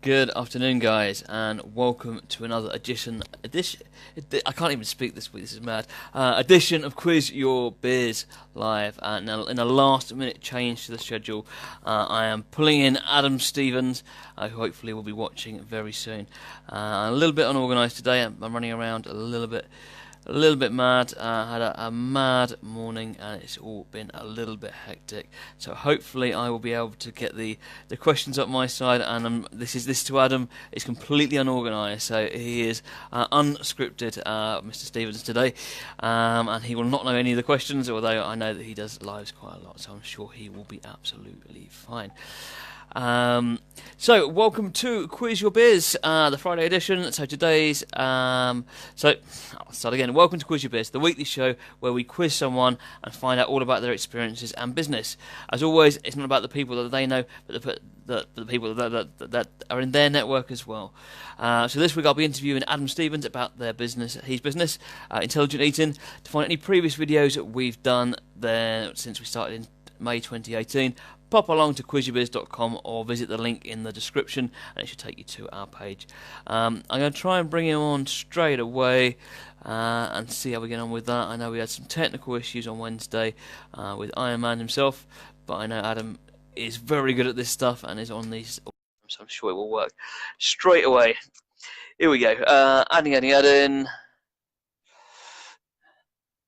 Good afternoon, guys, and welcome to another I can't even speak this week. This is mad. Edition of Quiz Your Biz live. Now, in a last-minute change to the schedule, I am pulling in Adam Stevens, who hopefully will be watching very soon. I'm a little bit unorganised today. I'm running around a little bit mad. Had a mad morning, and it's all been a little bit hectic. So hopefully I will be able to get the questions up my side. And this to Adam is completely unorganised. So he is unscripted, Mr. Stevens today, and he will not know any of the questions. Although I know that he does lives quite a lot, so I'm sure he will be absolutely fine. So welcome to Quiz Your Biz, the Friday edition. So today's I'll start again. Welcome to Quiz Your Biz, the weekly show where we quiz someone and find out all about their experiences and business. As always, it's not about the people that they know, but the people that are in their network as well. So this week I'll be interviewing Adam Stevens about his business, Intelligent Eating. To find any previous videos that we've done there since we started in May 2018, pop along to quizyourbiz.com or visit the link in the description and it should take you to our page. I'm going to try and bring him on straight away and see how we get on with that. I know we had some technical issues on Wednesday with Iron Man himself, but I know Adam is very good at this stuff and is on these, so I'm sure it will work straight away. Here we go. Adding.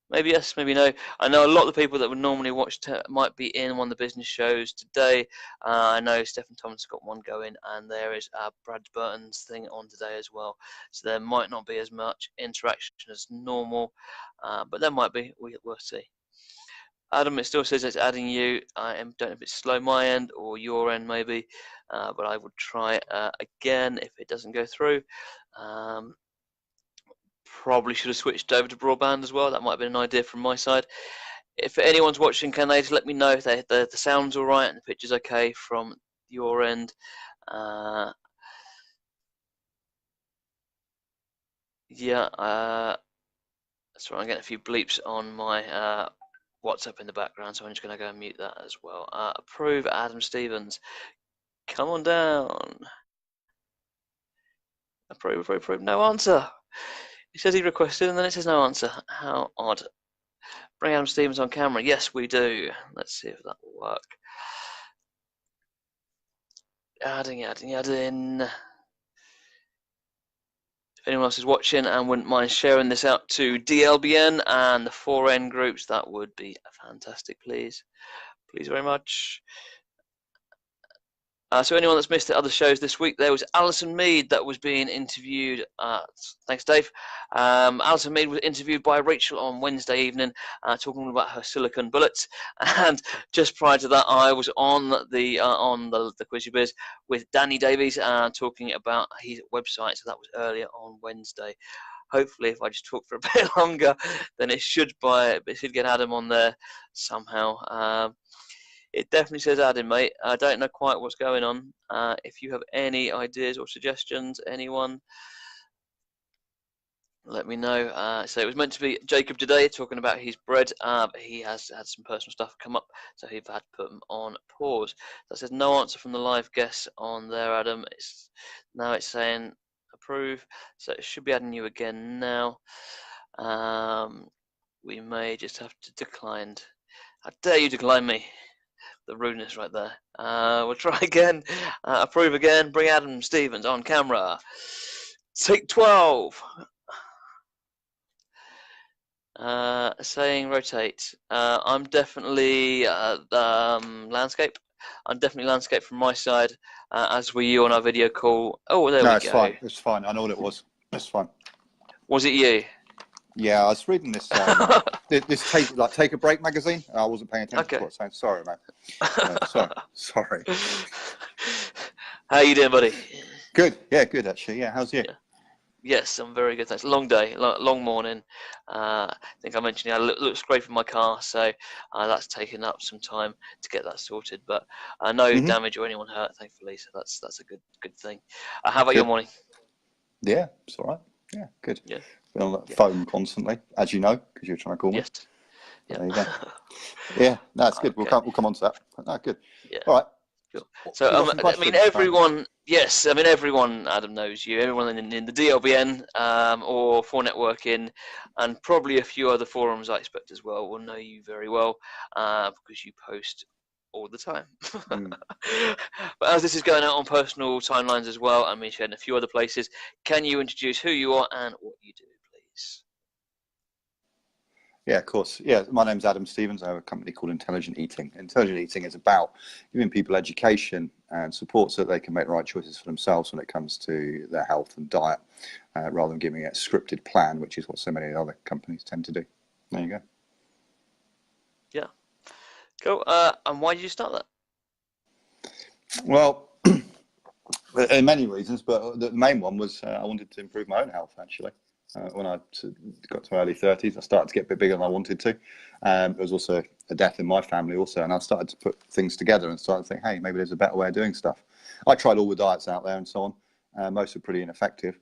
Maybe yes, maybe no. I know a lot of the people that would normally watch might be in one of the business shows today. I know Stephen Thomas got one going, and there is Brad Burton's thing on today as well. So there might not be as much interaction as normal, but there might be. We'll see. Adam, it still says it's adding you. Don't know if it's slow my end or your end maybe, but I would try again if it doesn't go through. Probably should have switched over to broadband as well. That might have been an idea from my side. If anyone's watching, can they just let me know if the sound's all right and the picture's okay from your end? Yeah. Sorry, I'm getting a few bleeps on my WhatsApp in the background, so I'm just going to go and mute that as well. Approve Adam Stevens. Come on down. Approve. No answer. He says he requested, and then it says no answer. How odd. Bring Adam Stevens on camera. Yes, we do. Let's see if that will work. Adding. If anyone else is watching and wouldn't mind sharing this out to DLBN and the 4N groups, that would be fantastic, please. Please very much. So anyone that's missed the other shows this week, there was Alison Mead that was being interviewed. Thanks, Dave. Alison Mead was interviewed by Rachel on Wednesday evening, talking about her silicone bullets. And just prior to that, I was on the Quiz Your Biz with Danny Davies, talking about his website. So that was earlier on Wednesday. Hopefully, if I just talk for a bit longer, then it should get Adam on there somehow. It definitely says adding, mate. I don't know quite what's going on. If you have any ideas or suggestions, anyone, let me know. So it was meant to be Jacob today talking about his bread, but he has had some personal stuff come up, so he've had to put them on pause. That says no answer from the live guests on there, Adam. Now it's saying approve, so it should be adding you again now. We may just have to decline. How dare you decline me? The rudeness right there. We'll try again. Approve again. Bring Adam Stevens on camera. Take 12. Saying rotate. I'm definitely landscape. I'm definitely landscape from my side, as were you on our video call. Oh, there we go. No, it's fine. It's fine. I know what it was. It's fine. Was it you? Yeah, I was reading this. This Take a Break magazine. I wasn't paying attention to what it's saying. Sorry, man. Sorry. How you doing, buddy? Good. Yeah, good actually. Yeah, how's you? Yeah. Yes, I'm very good. Thanks. Long day, long morning. I think I mentioned I looked scraping my car, so that's taken up some time to get that sorted. But no damage or anyone hurt, thankfully. So that's a good thing. How about your morning? Yeah, it's all right. Yeah, good. Yeah. Been on the phone constantly, as you know, because you're trying to call me. Yes. Yeah. There you go. Yeah, that's good. Okay. We'll come on to that. No, good. Yeah. All right. Cool. So I mean, everyone Yes, I mean everyone, Adam, knows you. Everyone in the DLBN or for networking, and probably a few other forums I expect as well, will know you very well because you post all the time. But as this is going out on personal timelines as well, and me sharing a few other places, can you introduce who you are and what you do, please? Yeah, of course. Yeah, my name's Adam Stevens. I have a company called Intelligent Eating. Intelligent Eating is about giving people education and support so that they can make the right choices for themselves when it comes to their health and diet, rather than giving it a scripted plan, which is what so many other companies tend to do. There you go. Yeah. Cool. And why did you start that? Well, in many reasons, but the main one was I wanted to improve my own health, actually. When I got to my early 30s, I started to get a bit bigger than I wanted to. There was also a death in my family also, and I started to put things together and started to think, hey, maybe there's a better way of doing stuff. I tried all the diets out there and so on. Most are pretty ineffective.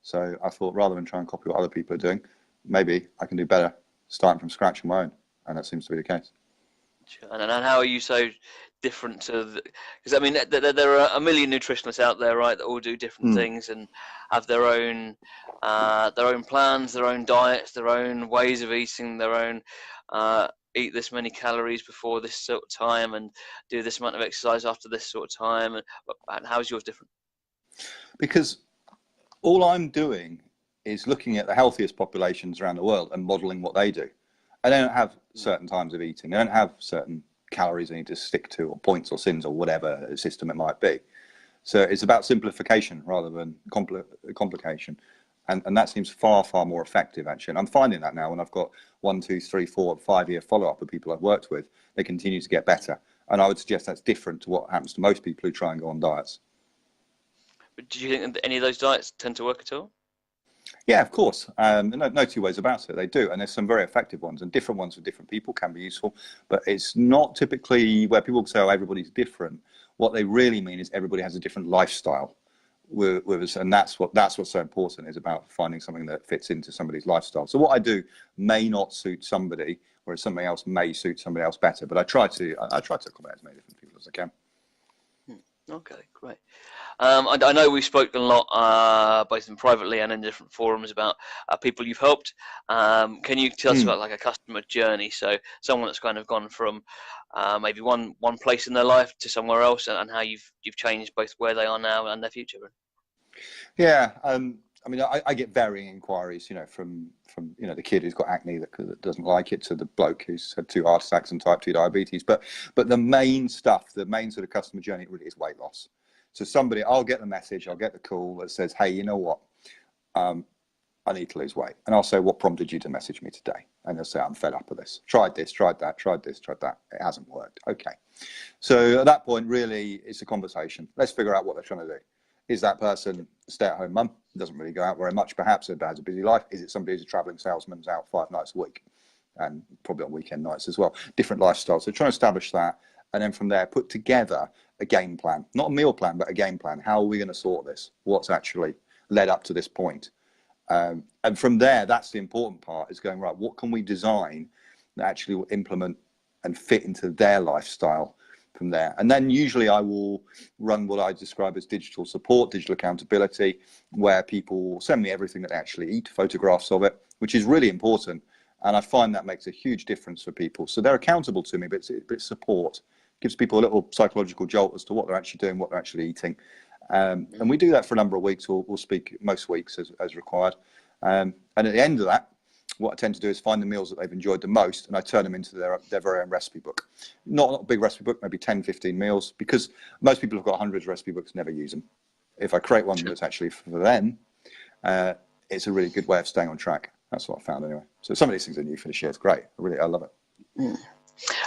So I thought, rather than try and copy what other people are doing, maybe I can do better starting from scratch on my own. And that seems to be the case. And how are you so different to? Because I mean, there are a million nutritionists out there, right, that all do different things and have their own plans, their own diets, their own ways of eating, their own eat this many calories before this sort of time and do this amount of exercise after this sort of time. And how's yours different? Because all I'm doing is looking at the healthiest populations around the world and modeling what they do. And they don't have certain times of eating. They don't have certain calories they need to stick to, or points or sins, or whatever system it might be. So it's about simplification rather than complication. And that seems far, far more effective, actually. And I'm finding that now when I've got 1, 2, 3, 4, 5-year follow-up of people I've worked with, they continue to get better. And I would suggest that's different to what happens to most people who try and go on diets. But do you think that any of those diets tend to work at all? Yeah, of course. No two ways about it. They do. And there's some very effective ones, and different ones for different people can be useful. But it's not typically where people say, oh, everybody's different. What they really mean is everybody has a different lifestyle. And that's what's so important, is about finding something that fits into somebody's lifestyle. So what I do may not suit somebody, whereas something else may suit somebody else better. But I try to accommodate as many different people as I can. Okay, great. I know we've spoken a lot, both in privately and in different forums, about people you've helped. Can you tell us about like a customer journey? So someone that's kind of gone from maybe one place in their life to somewhere else, and how you've changed both where they are now and their future. Yeah, I mean, I get varying inquiries, from the kid who's got acne that doesn't like it, to the bloke who's had 2 heart attacks and type 2 diabetes. But the main stuff, the main sort of customer journey really is weight loss. So I'll get the message, I'll get the call that says, hey, you know what? I need to lose weight. And I'll say, what prompted you to message me today? And they'll say, I'm fed up of this. Tried this, tried that, tried this, tried that. It hasn't worked. Okay. So at that point, really, it's a conversation. Let's figure out what they're trying to do. Is that person a stay-at-home mum? Doesn't really go out very much, perhaps, has a busy life. Is it somebody who's a traveling salesman, who's out 5 nights a week, and probably on weekend nights as well? Different lifestyles. So try and establish that, and then from there, put together a game plan. Not a meal plan, but a game plan. How are we going to sort this? What's actually led up to this point? And from there, that's the important part, is going, right, what can we design that actually will implement and fit into their lifestyle from there? And then usually I will run what I describe as digital support, digital accountability, where people send me everything that they actually eat, photographs of it, which is really important. And I find that makes a huge difference for people. So they're accountable to me, but it's support. Gives people a little psychological jolt as to what they're actually doing, what they're actually eating. And we do that for a number of weeks. We'll speak most weeks as required. And at the end of that, what I tend to do is find the meals that they've enjoyed the most, and I turn them into their very own recipe book. Not a big recipe book, maybe 10, 15 meals, because most people have got hundreds of recipe books, never use them. If I create one that's actually for them, it's a really good way of staying on track. That's what I found anyway. So some of these things are new for this year. It's great. I love it.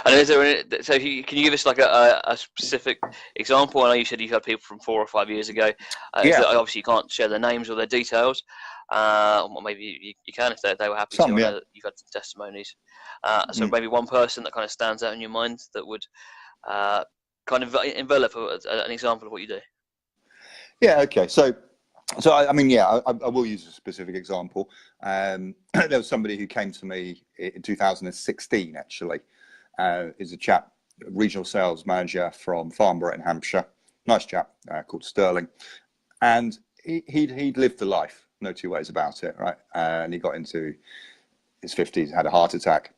And can you give us like a specific example? I know you said you've had people from 4 or 5 years ago. Yeah. Obviously, you can't share their names or their details. Or maybe you can if they were happy to. Yeah. That you've had some testimonies. So maybe one person that kind of stands out in your mind that would kind of envelop an example of what you do. Yeah. Okay. So I mean, yeah, I will use a specific example. There was somebody who came to me in 2016, actually. Is a chap, regional sales manager from Farnborough in Hampshire. nice chap called Sterling, and he'd lived the life, no two ways about it, right? And he got into his 50s, had a heart attack,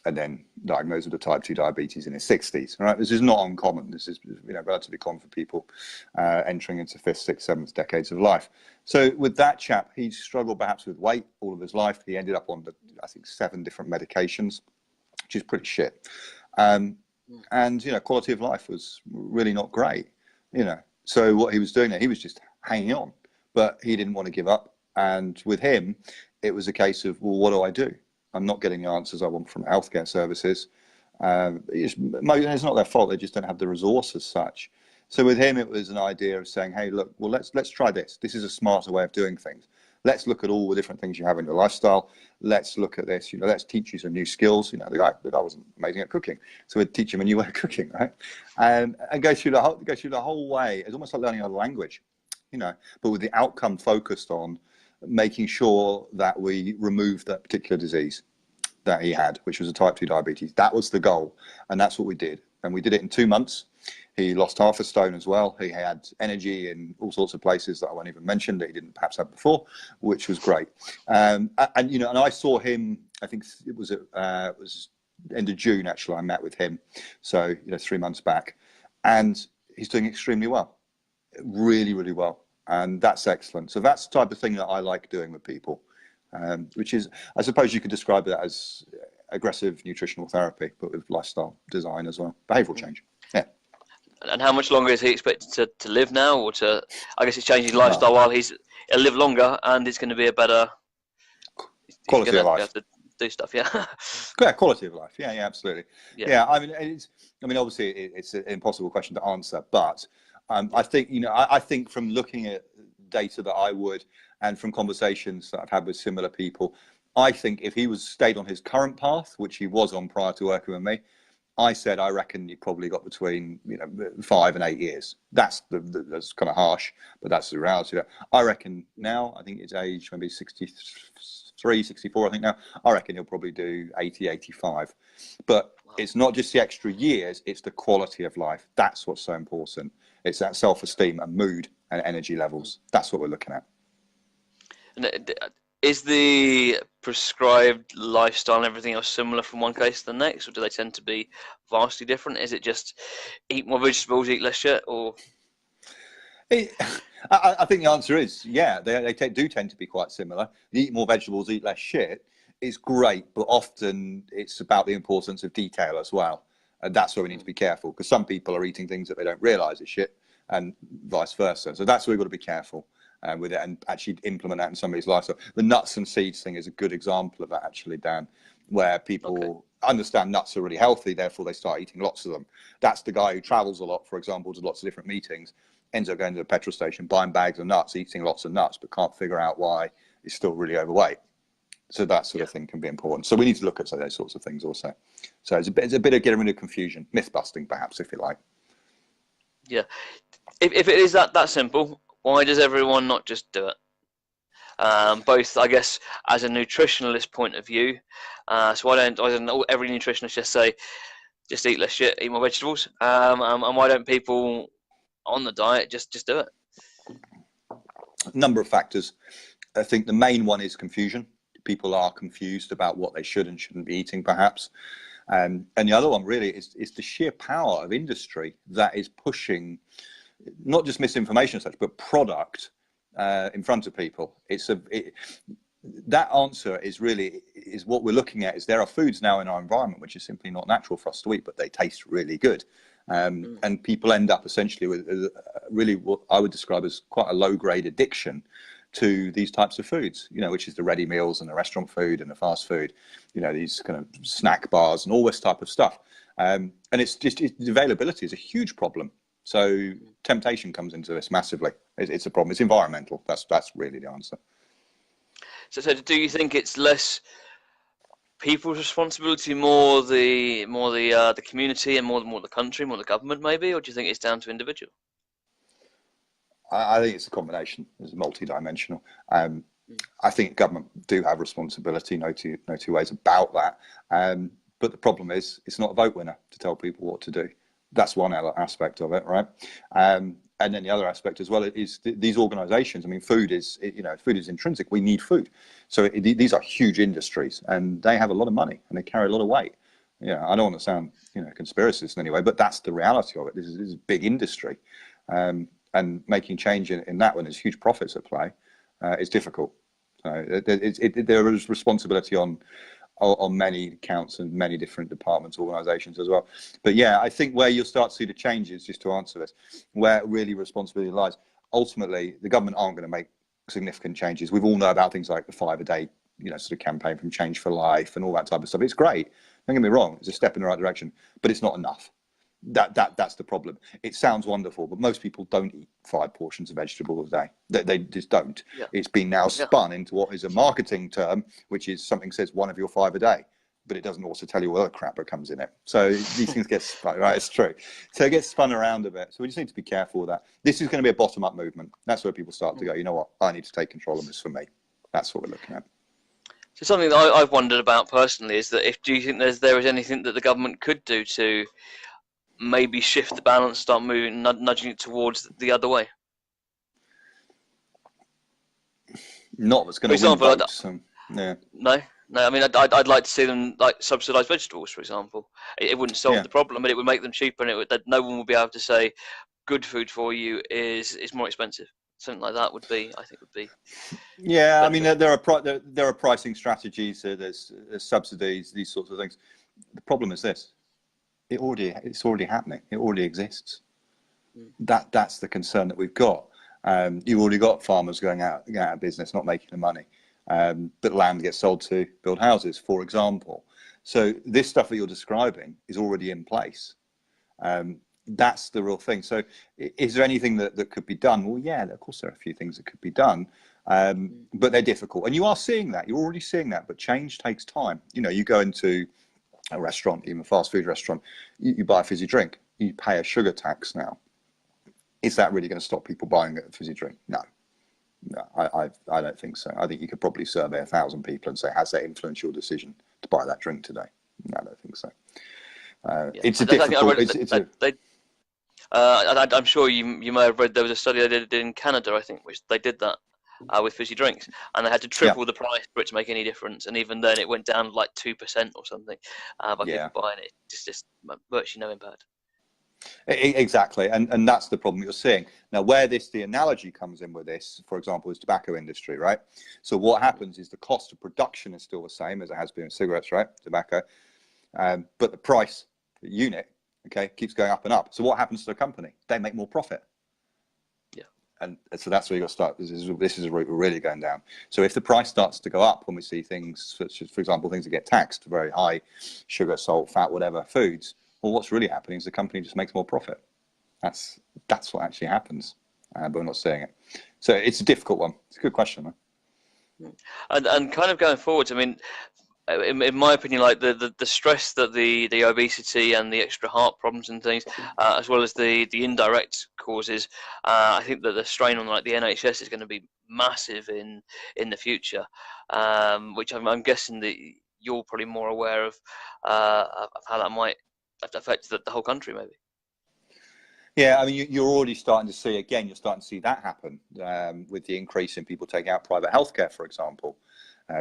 and then diagnosed with a type 2 diabetes in his 60s, right? This is not uncommon. This is, relatively common for people entering into 5th, 6th, 7th decades of life. So with that chap, he struggled perhaps with weight all of his life. He ended up on, I think, 7 different medications, which is pretty shit. And, quality of life was really not great, So what he was doing there, he was just hanging on, but he didn't want to give up. And with him, it was a case of, well, what do I do? I'm not getting the answers I want from healthcare services. It's not their fault. They just don't have the resource as such. So with him, it was an idea of saying, hey, look, well, let's try this. This is a smarter way of doing things. Let's look at all the different things you have in your lifestyle. Let's look at this. Let's teach you some new skills. The guy wasn't amazing at cooking, so we'd teach him a new way of cooking, right? And go through the whole way. It's almost like learning another language, but with the outcome focused on making sure that we remove that particular disease that he had, which was a type 2 diabetes. That was the goal, and that's what we did. And we did it in 2 months. He lost half a stone as well. He had energy in all sorts of places that I won't even mention that he didn't perhaps have before, which was great. And I saw him, I think it was end of June, actually, I met with him. So, 3 months back, and he's doing extremely well, really, really well. And that's excellent. So that's the type of thing that I like doing with people, which is, I suppose you could describe it as aggressive nutritional therapy, but with lifestyle design as well, behavioural change. Yeah. And how much longer is he expected to live now, or I guess he's changing lifestyle while he'll live longer, and it's going to be a better quality of life. Be able to do stuff, yeah. Yeah, quality of life. Yeah, absolutely. Yeah. Obviously, it's an impossible question to answer, but I think, I think from looking at data that I would, and from conversations that I've had with similar people, I think if he was stayed on his current path, which he was on prior to working with me, I reckon he probably got between 5 and 8 years. That's kind of harsh, but that's the reality. I reckon now, I think his age maybe 63, 64. I think now. I reckon he'll probably do 80, 85. But it's not just the extra years; it's the quality of life. That's what's so important. It's that self-esteem and mood and energy levels. That's what we're looking at. And is the prescribed lifestyle and everything else similar from one case to the next, or do they tend to be vastly different? Is it just eat more vegetables, eat less shit, or? I think the answer is, yeah, they do tend to be quite similar. Eat more vegetables, eat less shit is great, but often it's about the importance of detail as well. And that's where we need to be careful, because some people are eating things that they don't realise is shit, and vice versa. So that's where we've got to be careful with it, and actually implement that in somebody's lifestyle. The nuts and seeds thing is a good example of that, actually, Dan, where people understand nuts are really healthy, therefore they start eating lots of them. That's the guy who travels a lot, for example, to lots of different meetings, ends up going to the petrol station, buying bags of nuts, eating lots of nuts, but can't figure out why he's still really overweight. So that sort of thing can be important. So we need to look at those sorts of things also. So it's a bit of getting rid of confusion, myth busting, perhaps, if you like. Yeah. If it is that simple, why does everyone not just do it? Both, I guess, as a nutritionalist point of view. So why don't every nutritionist just say, just eat less shit, eat more vegetables? And why don't people on the diet just do it? Number of factors. I think the main one is confusion. People are confused about what they should and shouldn't be eating, perhaps. And the other one really is the sheer power of industry that is pushing not just misinformation and such, but product in front of people. That answer is what we're looking at. Is there are foods now in our environment which are simply not natural for us to eat, but they taste really good. And people end up essentially with really what I would describe as quite a low-grade addiction to these types of foods, which is the ready meals and the restaurant food and the fast food, these kind of snack bars and all this type of stuff. And the availability is a huge problem. So temptation comes into this massively. It's a problem. It's environmental. That's really the answer. So do you think it's less people's responsibility, more the community, and more the country, more the government, maybe, or do you think it's down to individual? I think it's a combination. It's multi-dimensional. I think government do have responsibility. No two ways about that. But the problem is, it's not a vote winner to tell people what to do. That's one aspect of it, right? And then the other aspect as well is these organisations. I mean, food is intrinsic. We need food, so these are huge industries, and they have a lot of money and they carry a lot of weight. Yeah, I don't want to sound conspiracist in any way, but that's the reality of it. This is a big industry, and making change in that when there's huge profits at play is difficult. So there is responsibility on many counts and many different departments, organisations as well. But yeah, I think where you'll start to see the changes, just to answer this, where really responsibility lies, ultimately the government aren't going to make significant changes. We've all know about things like the 5 a day, sort of campaign from Change for Life and all that type of stuff. It's great. Don't get me wrong. It's a step in the right direction, but it's not enough. That's the problem. It sounds wonderful, but most people don't eat 5 portions of vegetables a day. They just don't. Yeah. It's been now spun into what is a marketing term, which is something says 1 of your 5 a day, but it doesn't also tell you what other crap that comes in it. So these things get spun, right? It's true. So it gets spun around a bit. So we just need to be careful with that. This is going to be a bottom-up movement. That's where people start to go, you know what? I need to take control of this for me. That's what we're looking at. So something that I've wondered about personally is that do you think there is anything that the government could do to maybe shift the balance, start moving, nudging it towards the other way? Not that's going to win votes. Yeah. No. I mean, I'd like to see them like subsidise vegetables, for example. It wouldn't solve the problem, but it would make them cheaper, and that no one would be able to say good food for you is more expensive. Something like that would be. Yeah, I mean, there are pricing strategies. There's subsidies, these sorts of things. The problem is this. It's already happening. It already exists. That's the concern that we've got. You've already got farmers going out of business, not making the money, but land gets sold to build houses, for example. So this stuff that you're describing is already in place. That's the real thing. So is there anything that could be done? Well, yeah, of course there are a few things that could be done, but they're difficult. And you are seeing that. You're already seeing that. But change takes time. You go into a restaurant, even a fast food restaurant, you buy a fizzy drink, you pay a sugar tax now. Is that really going to stop people buying a fizzy drink? No, I don't think so. I think you could probably survey 1,000 people and say, has that influenced your decision to buy that drink today? No, I don't think so. It's a difficult. I'm sure you may have read there was a study they did in Canada, I think, which they did that with fizzy drinks, and they had to triple the price for it to make any difference, and even then it went down like 2% or something by people buying it. Just virtually no impact. Exactly, and that's the problem you're seeing now. Where the analogy comes in with this, for example, is tobacco industry, right? So what happens is the cost of production is still the same as it has been in cigarettes, right? Tobacco, but the price per unit, keeps going up and up. So what happens to the company? They make more profit. And so that's where you got to start. This is a route we're really going down. So if the price starts to go up when we see things such as, for example, things that get taxed, very high sugar, salt, fat, whatever foods, well, what's really happening is the company just makes more profit. That's what actually happens, but we're not seeing it. So it's a difficult one. It's a good question, man. And kind of going forward, I mean, in my opinion, like the stress that the obesity and the extra heart problems and things, as well as the indirect causes, I think that the strain on like the NHS is going to be massive in the future, which I'm guessing that you're probably more aware of how that might affect the whole country, maybe. Yeah, I mean, you're already starting to see, you're starting to see that happen with the increase in people taking out private healthcare, for example.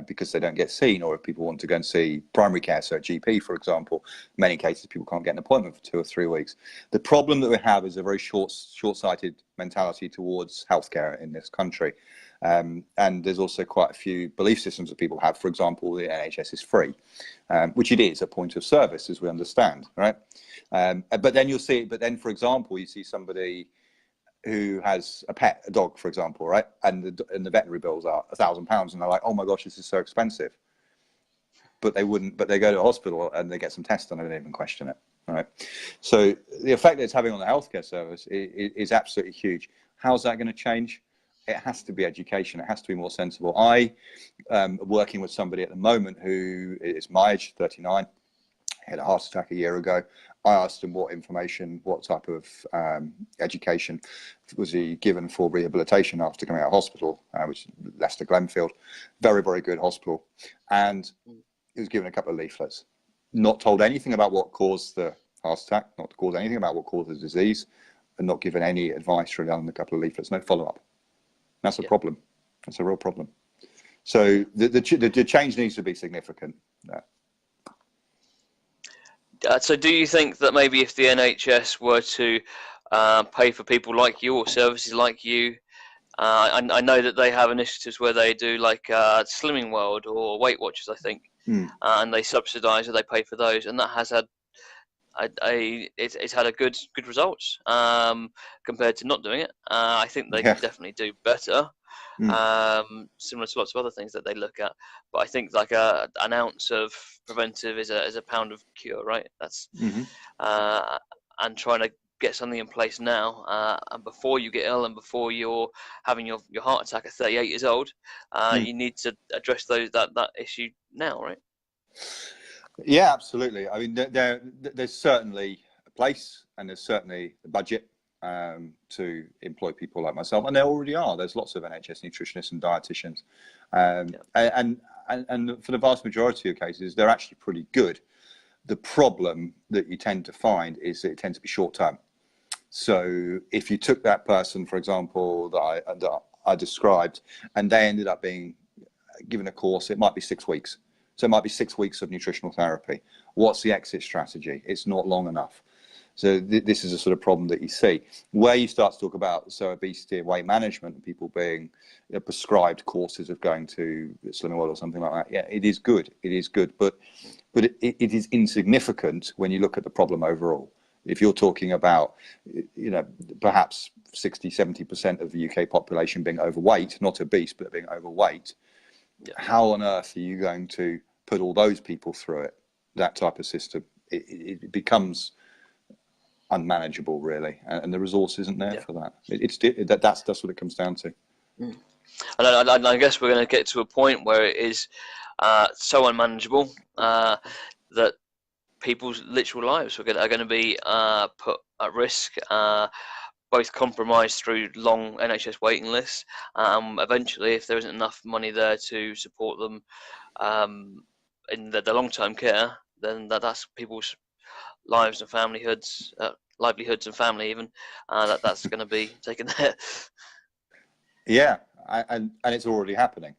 Because they don't get seen, or if people want to go and see primary care, so a GP, for example, in many cases people can't get an appointment for 2 or 3 weeks. The problem that we have is a very short-sighted mentality towards healthcare in this country, and there's also quite a few belief systems that people have. For example, the NHS is free, which it is a point of service, as we understand, right? But then you'll see. But then, for example, you see somebody who has a pet, a dog, for example, right? And the veterinary bills are £1,000, and they're like, oh my gosh, this is so expensive. But they go to a hospital and they get some tests and they don't even question it, right? So the effect that it's having on the healthcare service is absolutely huge. How's that going to change? It has to be education. It has to be more sensible. I am working with somebody at the moment who is my age, 39, had a heart attack a year ago. I asked him what information, what type of education was he given for rehabilitation after coming out of hospital, which is Leicester Glenfield, very, very good hospital. And he was given a couple of leaflets, not told anything about what caused the heart attack, not told anything about what caused the disease, and not given any advice really on a couple of leaflets, no follow-up. That's a problem. That's a real problem. So the change needs to be significant. So do you think that maybe if the NHS were to pay for people like you or services like you, I know that they have initiatives where they do like Slimming World or Weight Watchers, I think, and they subsidise or they pay for those, and that has had it's had a good results compared to not doing it. I think they can definitely do better, similar to lots of other things that they look at. But I think like an ounce of preventive is a pound of cure, right? That's and trying to get something in place now, and before you get ill and before you're having your heart attack at 38 years old, you need to address that issue now, right? Yeah, absolutely. I mean, there's certainly a place and there's certainly a budget to employ people like myself, and there already are. There's lots of NHS nutritionists and dietitians, and for the vast majority of cases, they're actually pretty good. The problem that you tend to find is that it tends to be short term. So if you took that person, for example, that I described, and they ended up being given a course, it might be 6 weeks. So it might be 6 weeks of nutritional therapy. What's the exit strategy? It's not long enough. So this is a sort of problem that you see. Where you start to talk about obesity and weight management and people being prescribed courses of going to Slimming World or something like that, yeah, it is good. It is good, but it is insignificant when you look at the problem overall. If you're talking about, perhaps 60–70% of the UK population being overweight, not obese, but being overweight, how on earth are you going to put all those people through it? That type of system, it becomes unmanageable, really, and the resource isn't there for that. That's what it comes down to. And I guess we're going to get to a point where it is so unmanageable that people's literal lives are going to be put at risk, both compromised through long NHS waiting lists. Eventually, if there isn't enough money there to support them in the long-term care, then that's people's lives and livelihoods and family even. That's going to be taken there. Yeah, and it's already happening.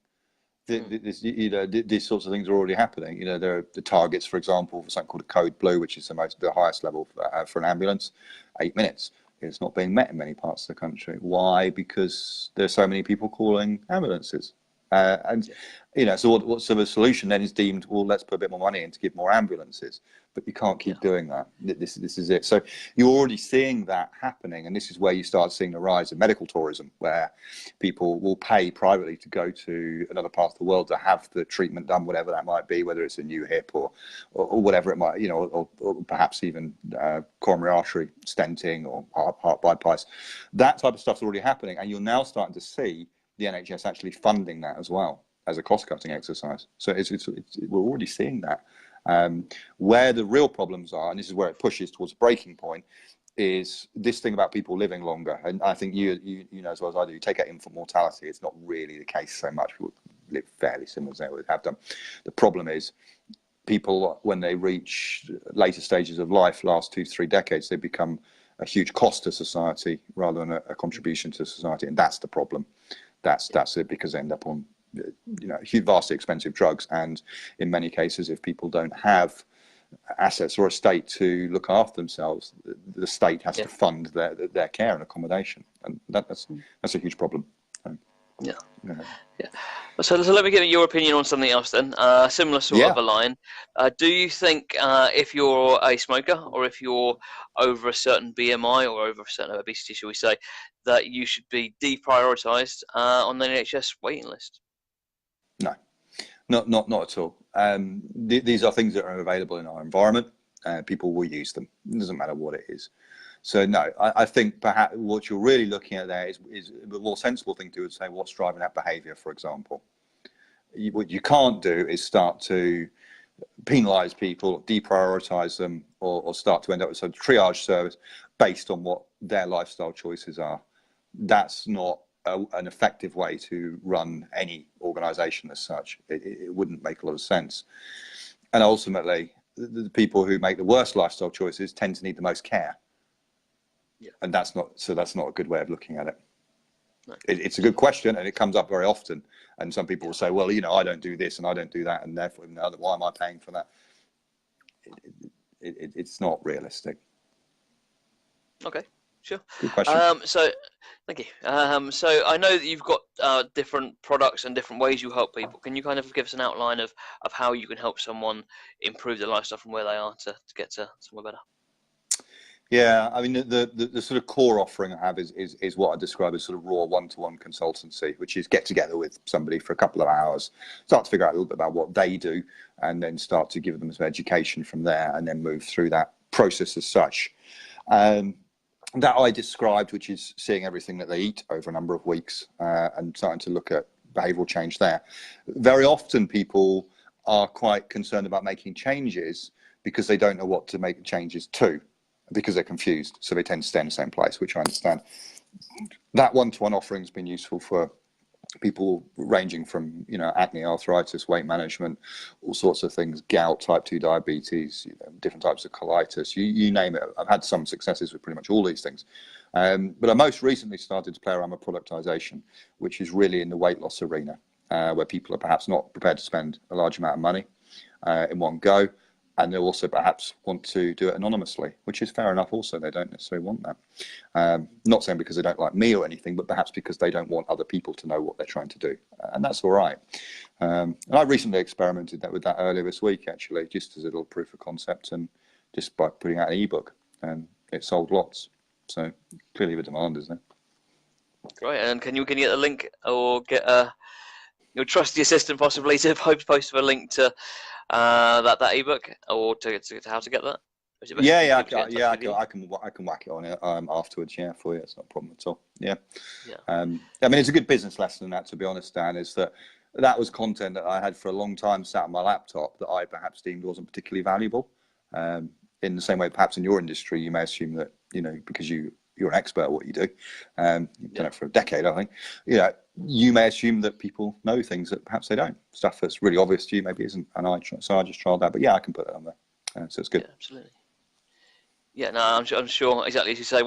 These sorts of things are already happening. There are the targets, for example, for something called a code blue, which is the highest level for an ambulance, 8 minutes. It's not being met in many parts of the country. Why? Because there's so many people calling ambulances. So what's the solution then is deemed, well, let's put a bit more money in to give more ambulances, but you can't keep doing that. This is it. So you're already seeing that happening, and this is where you start seeing the rise of medical tourism, where people will pay privately to go to another part of the world to have the treatment done, whatever that might be, whether it's a new hip or whatever it might, or perhaps even coronary artery stenting or heart bypass. That type of stuff's already happening, and you're now starting to see the NHS actually funding that as well as a cost-cutting exercise. So we're already seeing that. Where the real problems are, and this is where it pushes towards a breaking point, is this thing about people living longer. And I think you know as well as I do, you take out infant mortality, it's not really the case so much. People live fairly similar as they would have done. The problem is people, when they reach later stages of life, last 2–3 decades, they become a huge cost to society rather than a contribution to society. And that's the problem. That's it, because they end up on vastly expensive drugs, and in many cases, if people don't have assets or a state to look after themselves, the state has to fund their care and accommodation, and that's a huge problem. So let me get your opinion on something else then, similar sort of a line. Do you think if you're a smoker, or if you're over a certain BMI or over a certain obesity, shall we say, that you should be deprioritised on the NHS waiting list? No, not at all. These are things that are available in our environment. People will use them. It doesn't matter what it is. So no, I think perhaps what you're really looking at there is the more sensible thing to do is say what's driving that behaviour, for example. What you can't do is start to penalise people, deprioritise them, or start to end up with a triage service based on what their lifestyle choices are. That's not an effective way to run any organisation as such. It wouldn't make a lot of sense. And ultimately, the people who make the worst lifestyle choices tend to need the most care. Yeah. And that's not a good way of looking at it. No. It's a good question, and it comes up very often. And some people will say, well, I don't do this and I don't do that, and therefore, why am I paying for that? It's not realistic. Okay, sure. Good question. So, thank you. So I know that you've got different products and different ways you help people. Can you kind of give us an outline of how you can help someone improve their lifestyle from where they are to get to somewhere better? Yeah, I mean, the sort of core offering I have is what I describe as sort of raw one-to-one consultancy, which is get together with somebody for a couple of hours, start to figure out a little bit about what they do, and then start to give them some education from there, and then move through that process as such. That I described, which is seeing everything that they eat over a number of weeks, and starting to look at behavioural change there. Very often people are quite concerned about making changes because they don't know what to make changes to, because they're confused, so they tend to stay in the same place, which I understand. That one-to-one offering has been useful for people ranging from acne, arthritis, weight management, all sorts of things, gout, type 2 diabetes, different types of colitis, you name it. I've had some successes with pretty much all these things, but I most recently started to play around with productization, which is really in the weight loss arena, where people are perhaps not prepared to spend a large amount of money in one go. And they'll also perhaps want to do it anonymously, which is fair enough also. They don't necessarily want that. Not saying because they don't like me or anything, but perhaps because they don't want other people to know what they're trying to do. And that's all right. And I recently experimented with that earlier this week, actually, just as a little proof of concept, and just by putting out an ebook. And it sold lots. So clearly the demand is there. Great. And can you get a link or get your trusty assistant possibly to post a link to that ebook, or to how to get that? I can whack it on it afterwards. Yeah, for you, it's not a problem at all. Yeah. I mean, it's a good business lesson in that, to be honest, Dan. Is that was content that I had for a long time sat on my laptop that I perhaps deemed wasn't particularly valuable. In the same way, perhaps in your industry, you may assume that because you're an expert at what you do, you've done it for a decade, I think. You may assume that people know things that perhaps they don't. Stuff that's really obvious to you maybe isn't, and I just tried that. But yeah, I can put that on there, so it's good. Yeah, absolutely. Yeah, no, I'm sure exactly as you say.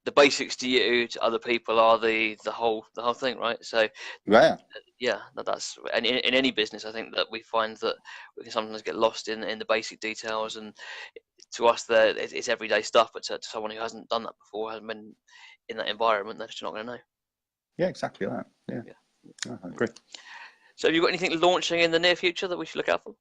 The basics to you, to other people, are the whole thing, right? So that's and in any business, I think that we find that we can sometimes get lost in the basic details, and to us, it's everyday stuff. But to someone who hasn't done that before, hasn't been in that environment, they're just not going to know. Yeah, exactly that. Yeah. I agree. So, have you got anything launching in the near future that we should look out for?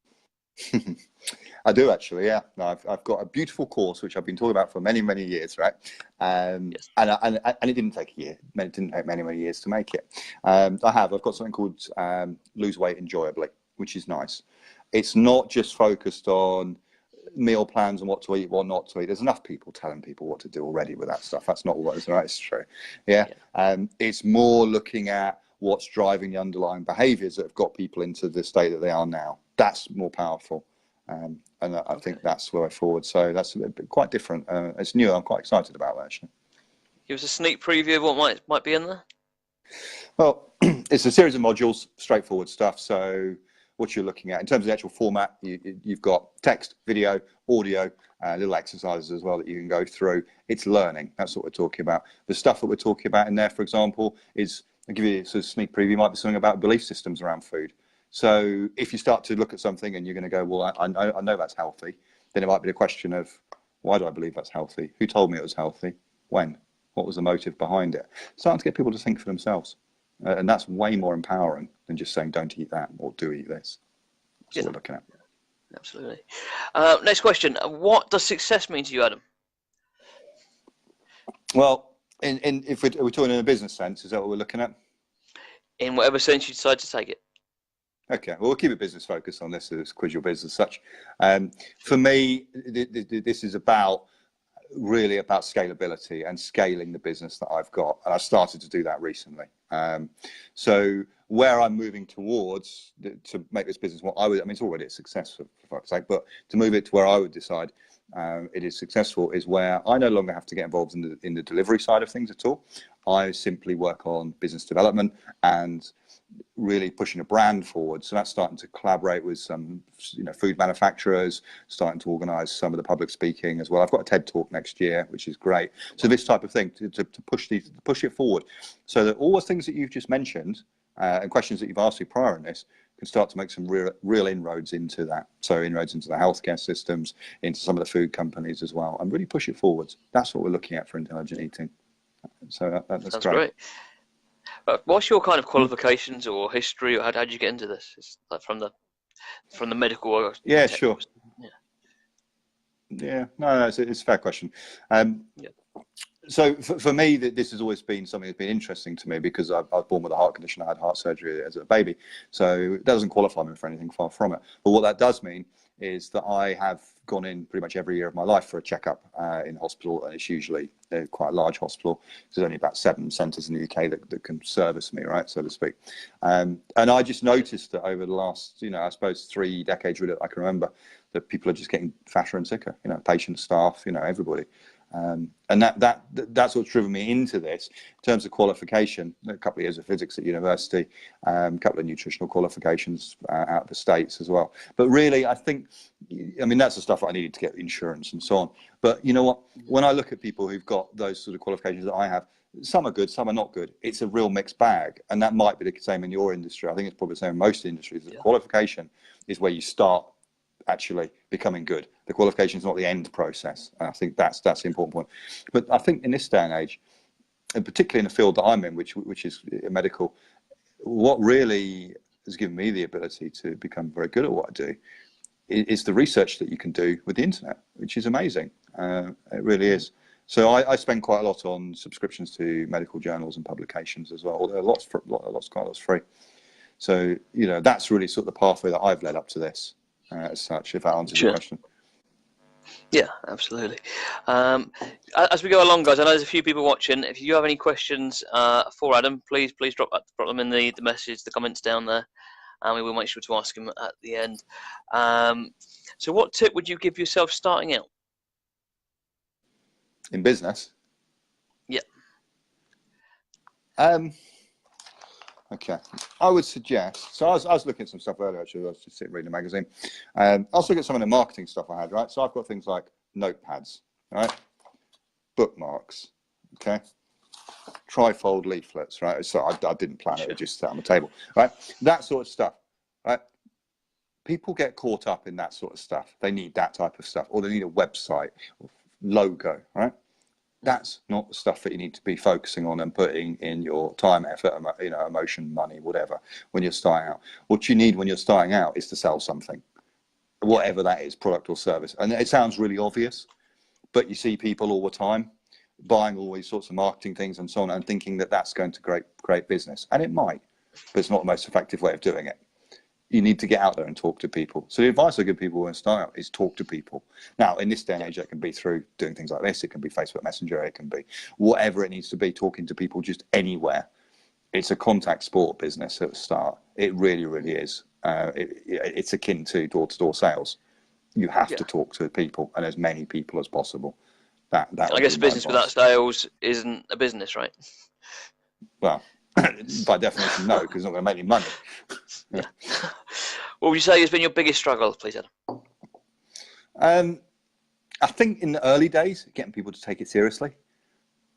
I do, actually. Yeah, no, I've got a beautiful course which I've been talking about for many, many years, right? Yes. And it didn't take a year. It didn't take many, many years to make it. I've got something called Lose Weight Enjoyably, which is nice. It's not just focused on meal plans and what to eat, what not to eat. There's enough people telling people what to do already with that stuff. That's not what is right. It's true. Yeah. It's more looking at what's driving the underlying behaviours that have got people into the state that they are now. That's more powerful. And I think that's the way forward. So that's quite different. It's new. I'm quite excited about that, actually. Give us a sneak preview of what might be in there. Well, it's a series of modules, straightforward stuff. So what you're looking at in terms of the actual format, you've got text, video, audio, little exercises as well that you can go through. It's learning. That's what we're talking about. The stuff that we're talking about in there, for example, is, I'll give you a sort of sneak preview, might be something about belief systems around food. So if you start to look at something and you're going to go, well, I know that's healthy, then it might be the question of, why do I believe that's healthy? Who told me it was healthy? When? What was the motive behind it? Starting to get people to think for themselves. And that's way more empowering than just saying, don't eat that or do eat this. That's what we're looking at. Absolutely. Next question. What does success mean to you, Adam? Well, if we're talking in a business sense, is that what we're looking at? In whatever sense you decide to take it. Okay, well, we'll keep it business focused on this as Quiz Your Biz as such. For me, this is really about scalability and scaling the business that I've got. And I've started to do that recently. So where I'm moving towards to make this business what it's already a success for fuck's sake, but to move it to where I would decide it is successful is where I no longer have to get involved in the delivery side of things at all. I simply work on business development and really pushing a brand forward. So that's starting to collaborate with some, food manufacturers, starting to organise some of the public speaking as well. I've got a TED talk next year, which is great. So this type of thing to push it forward, so that all the things that you've just mentioned and questions that you've asked me prior in this can start to make some real inroads into that. So inroads into the healthcare systems, into some of the food companies as well, and really push it forwards. That's what we're looking at for intelligent eating. So that's great. What's your kind of qualifications or history, or how did you get into this? It's like from the medical or yeah, sure. Yeah, no, it's a fair question. So for me, this has always been something that's been interesting to me, because I was born with a heart condition. I had heart surgery as a baby, so that doesn't qualify me for anything, far from it. But what that does mean is that I have gone in pretty much every year of my life for a checkup in hospital, and it's usually quite a large hospital. There's only about 7 centres in the UK that can service me, right, so to speak. And I just noticed that over the last, I suppose 3 decades really that I can remember, that people are just getting fatter and sicker. Patients, staff, everybody. And that's what's driven me into this. In terms of qualification, a couple of years of physics at university, a couple of nutritional qualifications out of the States as well. But really, I think, that's the stuff I needed to get insurance and so on. But you know what? When I look at people who've got those sort of qualifications that I have, some are good, some are not good. It's a real mixed bag, and that might be the same in your industry. I think it's probably the same in most industries. The qualification is where you start actually becoming good. The qualification is not the end process. And I think that's the important point. But I think in this day and age, and particularly in the field that I'm in, which is medical, what really has given me the ability to become very good at what I do is the research that you can do with the internet, which is amazing. It really is. So I spend quite a lot on subscriptions to medical journals and publications as well. There are quite a lot's free. So that's really sort of the pathway that I've led up to this. As such, if that answers your question. Yeah, absolutely. As we go along, guys, I know there's a few people watching. If you have any questions for Adam, please drop them in the message, the comments down there, and we will make sure to ask him at the end. So what tip would you give yourself starting out? In business? Yeah. Okay, I would suggest. So I was looking at some stuff earlier. Actually, I was just sitting reading a magazine. I was looking at some of the marketing stuff I had. Right, so I've got things like notepads, right, bookmarks, okay, trifold leaflets, right. So I didn't plan it; it just sat on the table, right. That sort of stuff, right. People get caught up in that sort of stuff. They need that type of stuff, or they need a website, or logo, right. That's not the stuff that you need to be focusing on and putting in your time, effort, emotion, money, whatever, when you're starting out. What you need when you're starting out is to sell something, whatever that is, product or service. And it sounds really obvious, but you see people all the time buying all these sorts of marketing things and so on and thinking that that's going to create business. And it might, but it's not the most effective way of doing it. You need to get out there and talk to people. So the advice I give people when starting out is talk to people. Now, in this day and age, that can be through doing things like this. It can be Facebook Messenger. It can be whatever it needs to be, talking to people just anywhere. It's a contact sport business at the start. It really, really is. It's akin to door-to-door sales. You have to talk to people and as many people as possible. That I guess business without sales isn't a business, right? Well, by definition, no, because it's not going to make any money. Yeah. What would you say has been your biggest struggle, please, Adam? I think in the early days, getting people to take it seriously.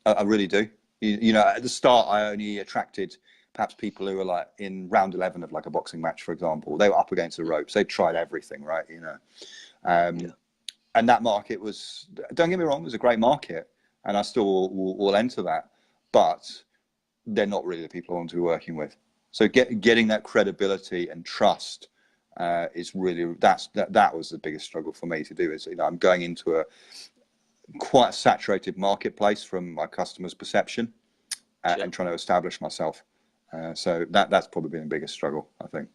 I really do. At the start, I only attracted perhaps people who were like in round 11 of like a boxing match, for example. They were up against the ropes. They tried everything, right? And that market was, don't get me wrong, it was a great market, and I still will enter that, but they're not really the people I want to be working with. So getting that credibility and trust is really, that was the biggest struggle for me to do. Is I'm going into a quite saturated marketplace from my customers' perception and trying to establish myself. So that's probably been the biggest struggle, I think.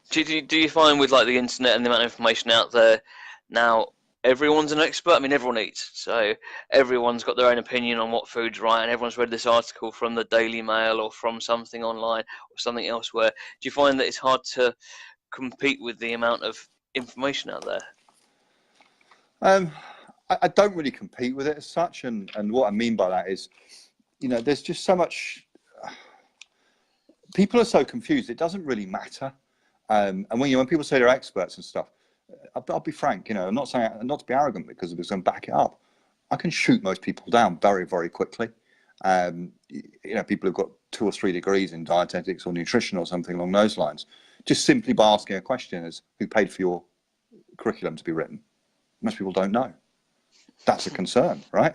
Do you find with like the internet and the amount of information out there now, everyone's an expert? I mean, everyone eats, so everyone's got their own opinion on what food's right, and everyone's read this article from the Daily Mail or from something online or something elsewhere. Do you find that it's hard to compete with the amount of information out there? I don't really compete with it as such, and what I mean by that is, there's just so much. people are so confused. It doesn't really matter. And when people say they're experts and stuff, I'll be frank. I'm not saying not to be arrogant because it's going to back it up. I can shoot most people down very, very quickly. People who've got 2 or 3 degrees in dietetics or nutrition or something along those lines, just simply by asking a question as who paid for your curriculum to be written. Most people don't know. That's a concern, right?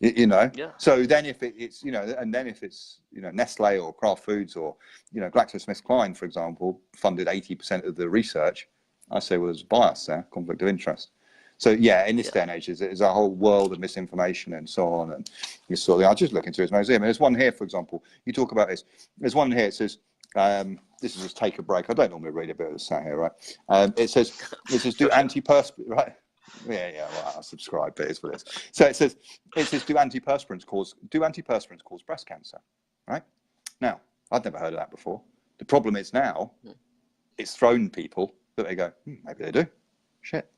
Yeah. So then if it's and then if it's Nestle or Kraft Foods or GlaxoSmithKline, for example, funded 80% of the research, I say, well, there's bias there, conflict of interest. So yeah, in this day and age, there's a whole world of misinformation and so on. And you sort of, I'll just look into his museum. And there's one here, for example. You talk about this. There's one here. It says, "This is just take a break." I don't normally read a bit of the sat here, right? It says, "Do antiperspirant," right? Yeah. Well, I'll subscribe, but it's what it is. So it says, "Do antiperspirants cause breast cancer?" Right? Now, I'd never heard of that before. The problem is now, it's thrown people that they go, maybe they do. Shit.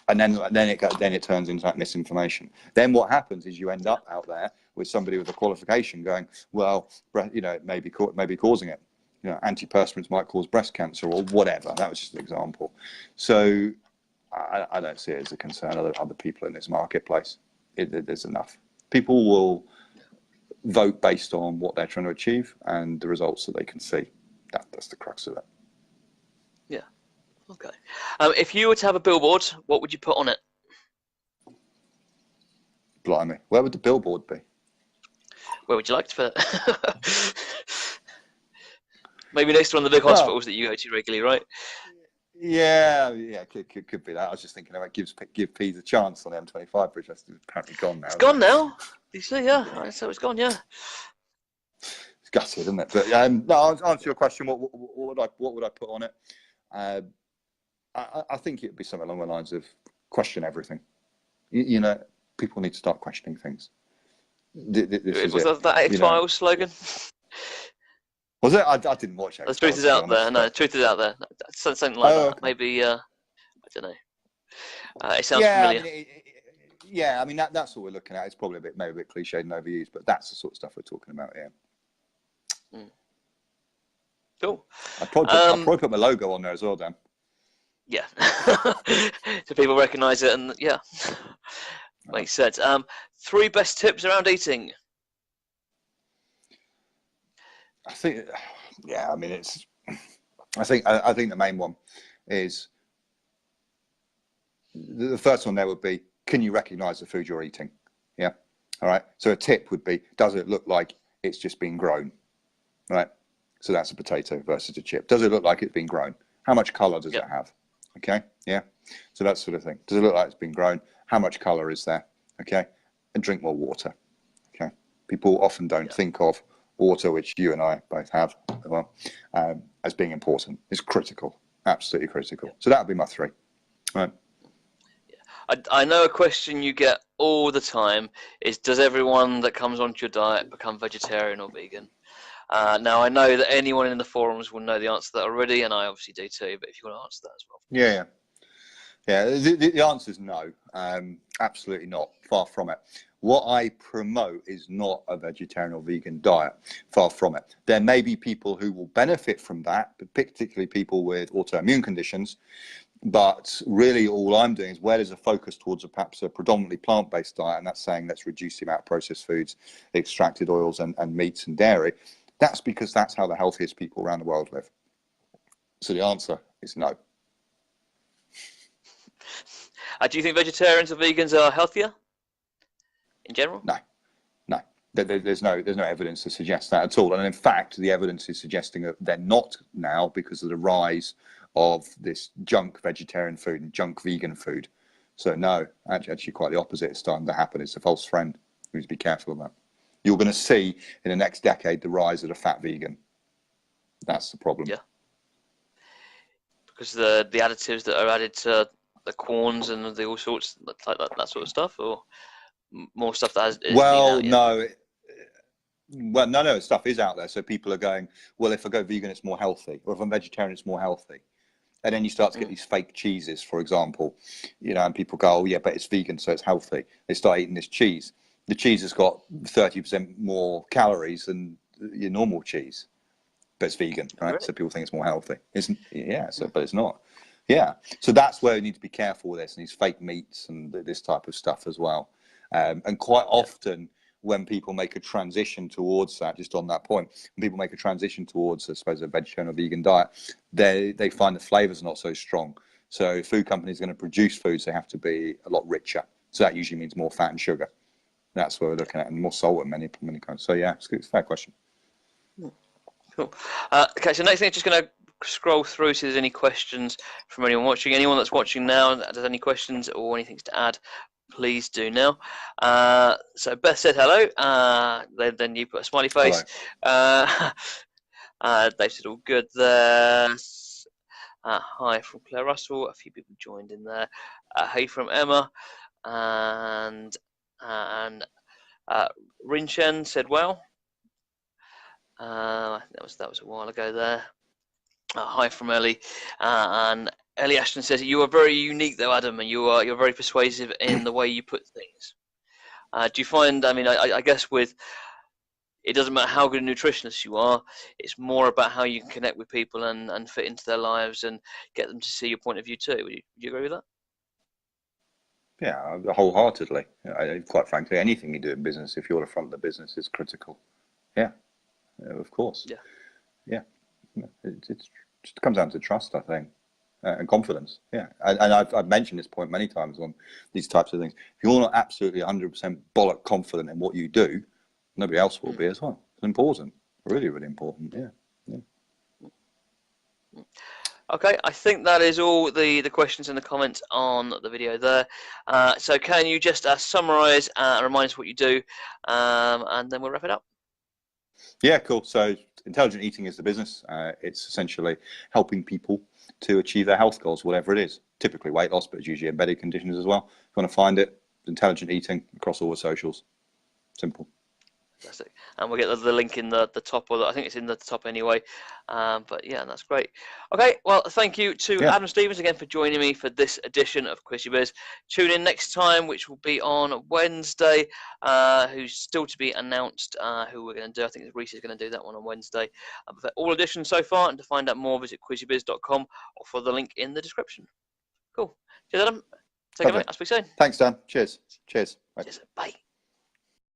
And then it turns into that misinformation. Then what happens is you end up out there with somebody with a qualification going, well, it may be causing it. Antiperspirants might cause breast cancer or whatever. That was just an example. So I don't see it as a concern. Other people in this marketplace, there's enough. People will vote based on what they're trying to achieve and the results that they can see. That's the crux of it. Yeah. Okay. If you were to have a billboard, what would you put on it? Blimey. Where would the billboard be? Where would you like to put it? Maybe next to one of the big hospitals that you go to regularly, right? Yeah, could be that. I was just thinking about give Peas a chance on the M25 bridge. That's apparently gone now. It's gone now. You see, yeah. So it's gone, yeah. It's gutted, isn't it? But no, I'll answer your question. What would I put on it? I think it would be something along the lines of question everything. People need to start questioning things. Was that X-Files slogan? Was it? I didn't watch it. The truth is out there. No, the truth is out there. Something like that. Okay. Maybe, I don't know. It sounds familiar. I mean, that's what we're looking at. It's probably maybe a bit cliched and overused, but that's the sort of stuff we're talking about here. Cool. I'd probably put my logo on there as well, Dan. Yeah. So people recognise it, and yeah. Makes sense. 3 best tips around eating. I think the main one is the first one there would be, can you recognize the food you're eating? Yeah. All right. So a tip would be, does it look like it's just been grown? Right. So that's a potato versus a chip. Does it look like it's been grown? How much color does it have? Okay. Yeah. So that sort of thing. Does it look like it's been grown? How much color is there? Okay. And drink more water. Okay. People often don't think of water, which you and I both have, as being important. It's critical, absolutely critical. So that would be my 3. Right. I know a question you get all the time is, does everyone that comes onto your diet become vegetarian or vegan? Now, I know that anyone in the forums will know the answer to that already, and I obviously do too, but if you want to answer that as well. Yeah. The answer is no, absolutely not, far from it. What I promote is not a vegetarian or vegan diet, far from it. There may be people who will benefit from that, but particularly people with autoimmune conditions. But really all I'm doing is, where there's a focus towards perhaps a predominantly plant-based diet, and that's saying let's reduce the amount of processed foods, extracted oils and meats and dairy. That's because that's how the healthiest people around the world live. So the answer is no. Do you think vegetarians or vegans are healthier in general? No. There's no evidence to suggest that at all. And in fact, the evidence is suggesting that they're not now, because of the rise of this junk vegetarian food and junk vegan food. So no, actually quite the opposite is starting to happen. It's a false friend. We need to be careful of that. You're going to see in the next decade the rise of the fat vegan. That's the problem. Yeah. Because the additives that are added to the corns and the all sorts like that sort of stuff, or more stuff that has. Well, no. Well, no, stuff is out there. So people are going, well, if I go vegan, it's more healthy, or if I'm vegetarian, it's more healthy. And then you start to get these fake cheeses, for example, and people go, oh yeah, but it's vegan, so it's healthy. They start eating this cheese. The cheese has got 30% more calories than your normal cheese. but it's vegan, right? Really? So people think it's more healthy. Isn't? Yeah. So, but it's not. Yeah. So that's where we need to be careful with this and these fake meats and this type of stuff as well. And quite often, when people make a transition towards that, just on that point, when people make a transition towards, I suppose, a vegetarian or vegan diet, they find the flavors are not so strong. So food companies are going to produce foods, they have to be a lot richer. So that usually means more fat and sugar. That's what we're looking at, and more salt in many kinds. So yeah, it's a fair question. Cool. Okay, so next thing, just going to scroll through, see if there's any questions from anyone watching. Anyone that's watching now that has any questions or anything to add, please do now. So Beth said hello. Then you put a smiley face. Dave said all good there. Hi from Claire Russell. A few people joined in there. Hey from Emma. And Rinchen said well. That was a while ago there. Hi from Ellie, and Ellie Ashton says you are very unique though, Adam, and you're very persuasive in the way you put things. Do you find? I mean, I guess with it doesn't matter how good a nutritionist you are, it's more about how you can connect with people and fit into their lives and get them to see your point of view too. Would you agree with that? Yeah, wholeheartedly. Quite frankly, anything you do in business, if you're the front of the business, is critical. Yeah, of course. Yeah. It just comes down to trust, I think, and confidence. Yeah, and I've mentioned this point many times on these types of things. If you're not absolutely 100% bollock confident in what you do, nobody else will be as well. It's important, really, really important. Yeah. Okay, I think that is all the questions and the comments on the video there. So can you just summarise and remind us what you do, and then we'll wrap it up. Yeah, cool. So intelligent eating is the business. It's essentially helping people to achieve their health goals, whatever it is. Typically weight loss, but it's usually embedded conditions as well. If you want to find it, intelligent eating across all the socials. Simple. Fantastic. And we'll get the link in the top, or I think it's in the top anyway. But yeah, that's great. Okay, well, thank you to Adam Stevens again for joining me for this edition of Quiz Your Biz. Tune in next time, which will be on Wednesday. Who's still to be announced? Who we're going to do? I think Reese is going to do that one on Wednesday. But all editions so far, and to find out more, visit quizyourbiz.com or follow the link in the description. Cool. Cheers, Adam. Take care, mate. I'll speak soon. Thanks, Dan. Cheers. Bye. Cheers. Bye.